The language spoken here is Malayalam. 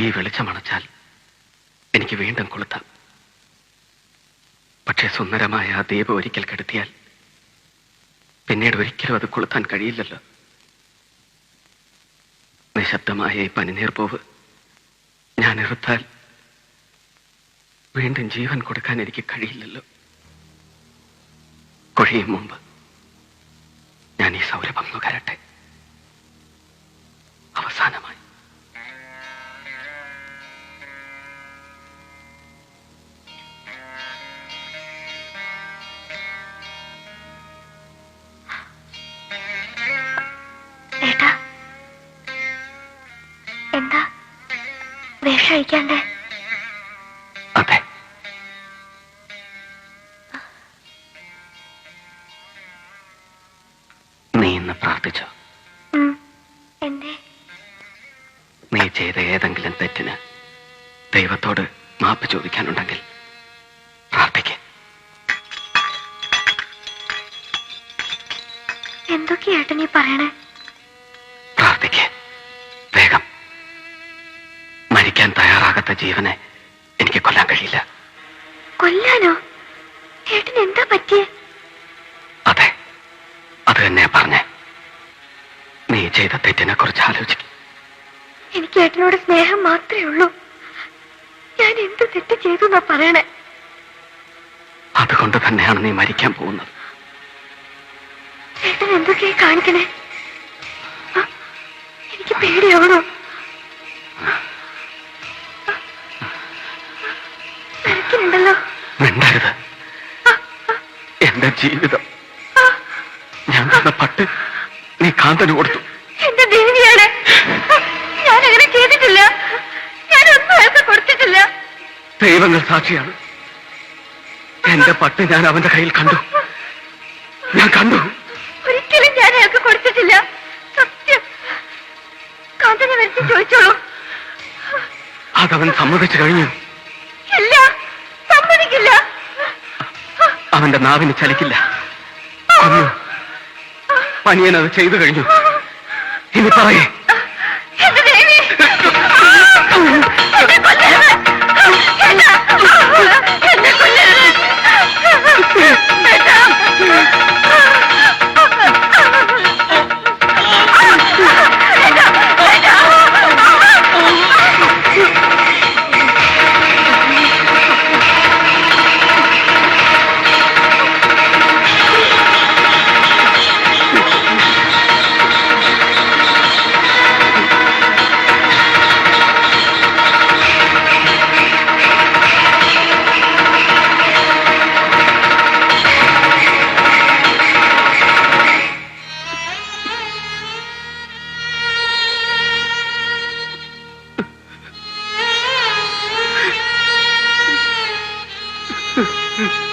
ഈ വെളിച്ചമണച്ചാൽ എനിക്ക് വീണ്ടും കൊളുത്താം. പക്ഷെ സുന്ദരമായ ആ ദീപം ഒരിക്കൽ കെടുത്തിയാൽ പിന്നീട് ഒരിക്കലും അത് കൊളുത്താൻ കഴിയില്ലല്ലോ. നിശബ്ദമായ ഈ പനിനീർപ്പൂവ് ഞാൻ എറുത്താൽ വീണ്ടും ജീവൻ കൊടുക്കാൻ എനിക്ക് കഴിയില്ലല്ലോ. കൊഴിയും മുമ്പ് ഞാൻ ഈ സൗരഭം നുകരട്ടെ. അവസാനമായി എന്താ വേഷം അഴിക്കാണ്ടേ? അതെ, നീ ഇന്ന് പ്രാർത്ഥിച്ചോ? എന്തേ? നീ ചെയ്ത ഏതെങ്കിലും തെറ്റിന് ദൈവത്തോട് മാപ്പ് ചോദിക്കാനുണ്ടെങ്കിൽ പ്രാർത്ഥിക്ക. എന്തൊക്കെയായിട്ട് നീ പറയണേ? പ്രാർത്ഥിക്ക വേഗം. മരിക്കാൻ തയ്യാറാകാത്ത ജീവനെ എനിക്ക് കൊല്ലാൻ കഴിയില്ല. കൊല്ലാനോ? ഏട്ടന് എന്താ പറ്റിയേ? അതെ, അത് തന്നെ പറഞ്ഞേ. നീ ചെയ്ത തെറ്റിനെ കുറിച്ച് ആലോചിക്കും. എനിക്ക് ഏട്ടനോട് സ്നേഹം മാത്രമേ ഉള്ളൂ. ഞാൻ എന്ത് തെറ്റ് ചെയ്തു എന്നാ പറയണേ? അതുകൊണ്ട് തന്നെയാണ് നീ മരിക്കാൻ പോകുന്നത്. ചേട്ടൻ എന്തൊക്കെയാ കാണിക്കണേ? എനിക്ക് പേടിയാവണോ? ണ്ടല്ലോ. മിണ്ടരുത്. എന്റെ ജീവിതം ഞാൻ തന്ന പട്ട് നീ കാന്തന് കൊടുത്തു. എന്റെ ദേവിയാണ്. ഞാൻ അങ്ങനെ ചെയ്തിട്ടില്ല. ഞാനൊന്നും അയാൾക്ക് കൊടുത്തിട്ടില്ല. ദൈവങ്ങൾ സാക്ഷിയാണ്. എന്റെ പട്ട് ഞാൻ അവന്റെ കയ്യിൽ കണ്ടു. ഞാൻ കണ്ടു. ഒരിക്കലും ഞാൻ അയാൾക്ക് കൊടുത്തിട്ടില്ല. സത്യം. കാന്തനെ വരച്ച് ചോദിച്ചോളൂ. അതവൻ സമ്മതിച്ചു കഴിഞ്ഞു. ഇല്ല, സമ്മതിക്കില്ല. അവന്റെ നാവിന് ചലിക്കില്ല. പനിയനത് ചെയ്തു കഴിഞ്ഞു. ഇനി പറയേ. എന്റെ ദേവി, എന്നെ കൊല്ലരുത്. എന്നെ കൊല്ലരുത്. Hmm.